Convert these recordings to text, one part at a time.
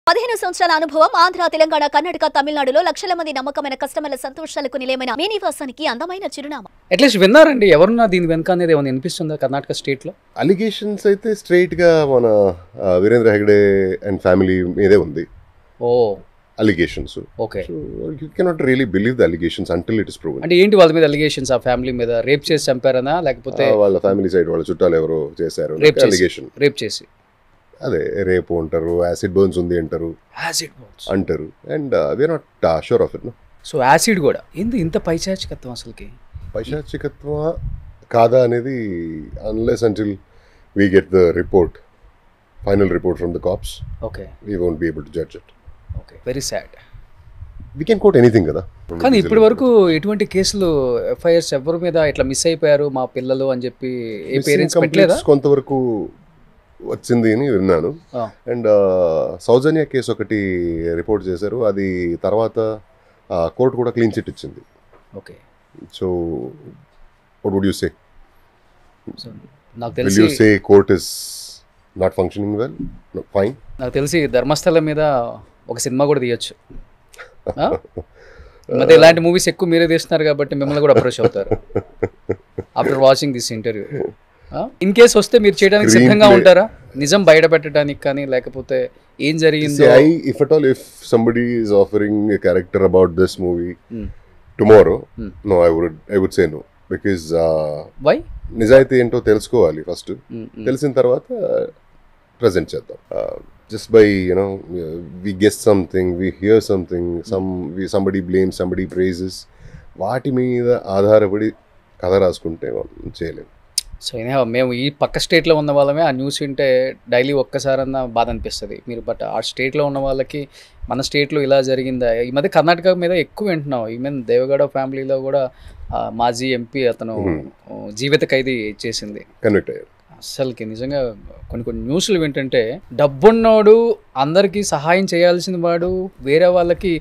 15 సంవత్సరాల అనుభవం ఆంధ్ర, తెలంగాణ, కర్ణాటక, తమిళనాడులో లక్షల మంది నమ్మకమైన కస్టమర్ల సంతోషాలకు నిలయమైన మీ నివాసానికి అందమైన చిరునామా. అట్లీస్ట్ విన్నారండి ఎవరున్నా దీని వెనక అనేది ఏమైనా వినిపిస్తుందా కర్ణాటక స్టేట్ లో? అలిగేషన్స్ అయితే స్ట్రైట్ గా మన వీరేంద్ర హెగ్డే అండ్ ఫ్యామిలీ మీదే ఉంది. ఓ allegations. Okay. You cannot really believe the allegations until it is proven. అంటే ఏంటి వాళ్ళ మీద అలిగేషన్స్? ఆ ఫ్యామిలీ మీద రేప్ చేసి చంపారనా లేకపోతే వాళ్ళ ఫ్యామిలీ సైడ్ వాళ్ళ చుట్టాలు ఎవరో చేశారు అలిగేషన్. రేప్ చేసి అదే రేపు అంటారు, యాసిడ్ బర్న్స్ ఉంది అంటారు, అంటారు. And we're not sure of it. So acid కూడా ఏంది ఇంత పైశాచికత్వం? అసలుకి పైశాచికత్వం కాదా అనేది unless until we get the report, final report from the cops, okay, we won't be able to judge it. Okay, very sad. We can quote anything కదా. కానీ ఇప్పటి వరకు ఎటువంటి కేసులు ఎఫ్ఐఆర్స్ ఎవరి మీద ఇట్లా మిస్ అయిపోయారు మా పిల్లలు అని చెప్పి ఏ పేరెంట్స్ పెట్టలేదా? కొంతవరకు వచ్చింది అని విన్నాను. అండ్ సౌజన్య కేసు ఒకటి రిపోర్ట్ చేశారు, అది తర్వాత కోర్టు కూడా క్లీన్ చిట్ ఇచ్చింది. Okay. So what would you say? నాకు తెలిసి will you say court is not functioning well? Fine. నాకు తెలిసి ధర్మస్థలం మీద ఒక సినిమా కూడా తీయొచ్చు. మరి ఇలాంటి మూవీస్ ఎక్కువ మీరే తీస్తున్నారు కాబట్టి మిమ్మల్ని కూడా అప్రోచ్ అవుతారు after watching this interview. In case వస్తే మీరు చేయడానికి సిద్ధంగా ఉంటారా? నిజం బయట పెట్టడానికి కానీ లేకపోతే ఏం జరిగిందో? If at all if somebody is offering a character about this movie tomorrow, no, I would say no. Because why? నిజాయితీ ఏంటో తెలుసుకోవాలి ఫస్ట్. తెలిసిన తర్వాత ప్రజెంట్ చేద్దాం. Just by, you know, we guess something, we hear something, somebody blames, somebody praises, వాటి మీద ఆధారపడి కథ రాసుకుంటే చేయలేము. సో మేము ఈ పక్క స్టేట్లో ఉన్న వాళ్ళమే ఆ న్యూస్ వింటే డైలీ ఒక్కసారన్నా బాధ అనిపిస్తుంది. మీరు బట్ ఆ స్టేట్లో ఉన్న వాళ్ళకి మన స్టేట్లో ఇలా జరిగిందా? ఈ మధ్య కర్ణాటక మీద ఎక్కువ వింటున్నాం. ఈవెన్ దేవగౌడ ఫ్యామిలీలో కూడా మాజీ ఎంపీ అతను జీవిత ఖైదీ చేసింది, కన్విక్ట్ అయ్యారు. అసలుకి నిజంగా కొన్ని న్యూస్లు వింటుంటే డబ్బున్నోడు అందరికీ సహాయం చేయాల్సిన వాడు, వేరే వాళ్ళకి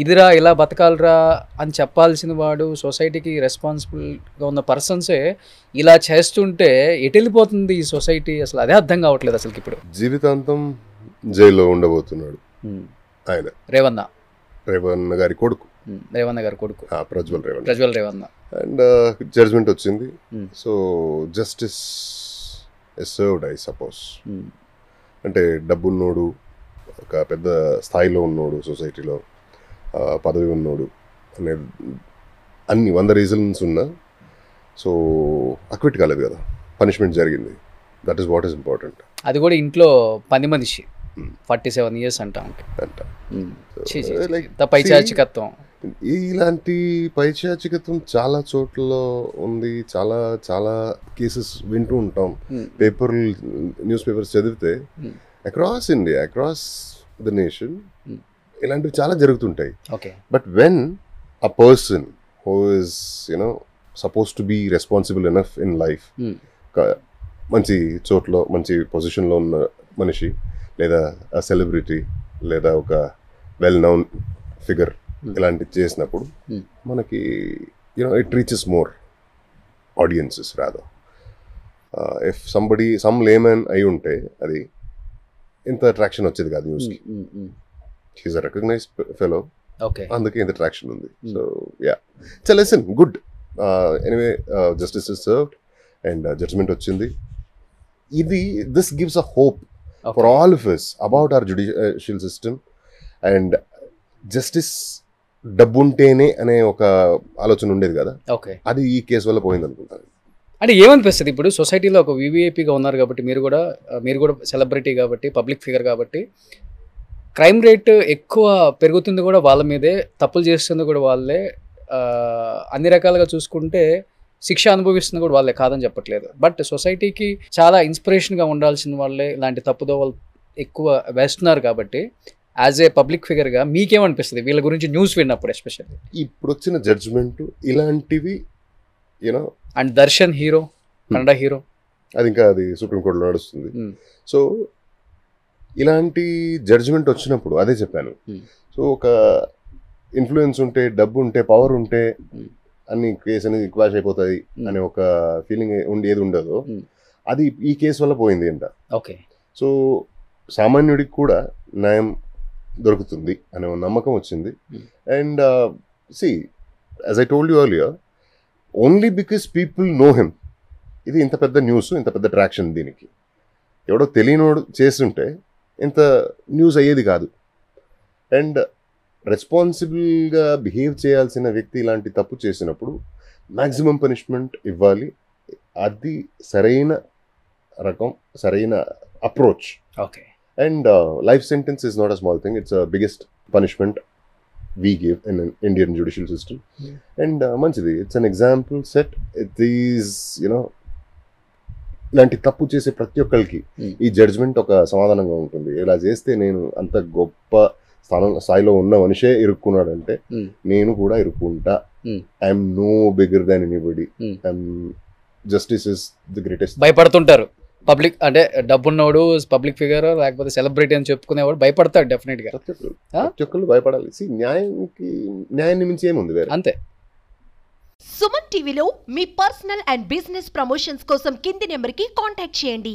ఇదిరా ఇలా బతకాలరా అని చెప్పాల్సిన వాడు, సొసైటీకి రెస్పాన్సిబుల్గా ఉన్న పర్సన్సే ఇలా చేస్తుంటే ఎటు వెళ్ళిపోతుంది ఈ సొసైటీ? అసలు అదే అర్థం కావట్లేదు అసలుకి. ఇప్పుడు జీవితాంతం జైల్లో ఉండబోతున్నాడు ఆయన, రేవన్న గారి కొడుకు. రేవన్న గారి కొడుకు ప్రజ్వల్ రేవన్న. అండ్ జడ్జ్మెంట్ వచ్చింది. So justice served, I suppose. అంటే డబ్బున్నోడు, ఒక పెద్ద స్థాయిలో ఉన్నోడు, సొసైటీలో పదవి ఉన్నోడు అనే అన్ని 100 రీజన్స్ ఉన్నా సో అక్విట్ కాలేదు కదా, పనిష్మెంట్ జరిగింది. That is what is important. అది కూడా ఇంట్లో పని మనిషి 47 years అంట. పైచాచికత్వం, ఇలాంటి పైచాచికత్వం చాలా చోట్లలో ఉంది. చాలా చాలా కేసెస్ వింటూ ఉంటాం. న్యూస్ పేపర్స్ చదివితే across India, across the nation ఇలాంటివి చాలా జరుగుతుంటాయి. But when a person who is you know suppose to be responsible enough in life, మంచి చోట్లో మంచి పొజిషన్లో ఉన్న మనిషి, లేదా సెలబ్రిటీ, లేదా ఒక వెల్ నౌన్ ఫిగర్ ఇలాంటివి చేసినప్పుడు మనకి you know it reaches more audiences rather. If some layman అయి ఉంటే అది ఇంత అట్రాక్షన్ వచ్చేది కాదు న్యూస్కి. హీస్ అ రికగ్నైజ్డ్ ఫెలో, అందుకే ఇంత అట్రాక్షన్ ఉంది. So yeah, it's a lesson, good. Anyway, justice is served and judgement వచ్చింది. This gives a hope for all of us about our judicial system. And justice డబ్బు ఉంటేనే అనే ఒక ఆలోచన ఉండేది కదా, అది ఈ కేసు వల్ల పోయింది అనుకుంటాను. అంటే ఏమనిపిస్తుంది ఇప్పుడు సొసైటీలో ఒక వివిఐపీగా ఉన్నారు కాబట్టి, మీరు కూడా సెలబ్రిటీ కాబట్టి, పబ్లిక్ ఫిగర్ కాబట్టి, క్రైమ్ రేట్ ఎక్కువ పెరుగుతుంది కూడా వాళ్ళ మీదే, తప్పులు చేస్తుంది కూడా వాళ్ళే, అన్ని రకాలుగా చూసుకుంటే శిక్ష అనుభవిస్తుంది కూడా వాళ్ళే, కాదని చెప్పట్లేదు. బట్ సొసైటీకి చాలా ఇన్స్పిరేషన్గా ఉండాల్సిన వాళ్ళే ఇలాంటి తప్పుదోవలు ఎక్కువ వేస్తున్నారు కాబట్టి, యాజ్ ఏ పబ్లిక్ ఫిగర్గా మీకేమనిపిస్తుంది వీళ్ళ గురించి న్యూస్ విన్నప్పుడు? ఎస్పెషల్లీ ఇప్పుడు వచ్చిన జడ్జ్మెంట్ ఇలాంటివి, you know. And Darshan hero, Kannada hero, అది ఇంకా అది సుప్రీంకోర్టులో నడుస్తుంది. సో ఇలాంటి జడ్జ్మెంట్ వచ్చినప్పుడు అదే చెప్పాను. సో ఒక ఇన్ఫ్లుయెన్స్ ఉంటే, డబ్బు ఉంటే, పవర్ ఉంటే అన్ని కేసు అనేది క్వాష్ అయిపోతుంది అనే ఒక ఫీలింగ్ ఏది ఉండదో అది ఈ కేసు వల్ల పోయింది అంట. ఓకే. సో సామాన్యుడికి కూడా న్యాయం దొరుకుతుంది అనే ఒక నమ్మకం వచ్చింది. And C as I told you earlier, only because people know him, ఇది ఇంత పెద్ద న్యూస్, ఇంత పెద్ద ట్రాక్షన్. దీనికి ఎవడో తెలియనోడు చేస్తుంటే ఇంత న్యూస్ అయ్యేది కాదు. అండ్ రెస్పాన్సిబుల్గా బిహేవ్ చేయాల్సిన వ్యక్తి ఇలాంటి తప్పు చేసినప్పుడు మ్యాక్సిమం పనిష్మెంట్ ఇవ్వాలి. అది సరైన రకం, సరైన approach. Okay. And life sentence is not a small thing, it's biggest punishment we give in an Indian judicial system. And మంచిది, it's an example set. These ఇలాంటి తప్పు చేసే ప్రతి ఒక్కరికి ఈ జడ్జ్మెంట్ ఒక సమాధానంగా ఉంటుంది. ఇలా చేస్తే నేను అంత గొప్ప స్థాయిలో ఉన్న మనిషే ఇరుక్కున్నాడంటే నేను కూడా ఇరుక్కుంటా. I'm no bigger than anybody. Justice is the greatest. భయపడుతుంటారు పబ్లిక్, అంటే డబ్బున్నోడు పబ్లిక్ ఫిగర్ లేకపోతే సెలబ్రిటీ అని చెప్పుకునేవాడు భయపడతాడు డెఫినెట్ గా. ప్రతి ఒక్కరు భయపడాలి. న్యాయాన్ని మించి ఏముంది వేరే. అంతే. సుమన్ టీవీలో మీ పర్సనల్ అండ్ బిజినెస్ ప్రమోషన్స్ కోసం కింది నెంబర్కి కాంటాక్ట్ చేయండి.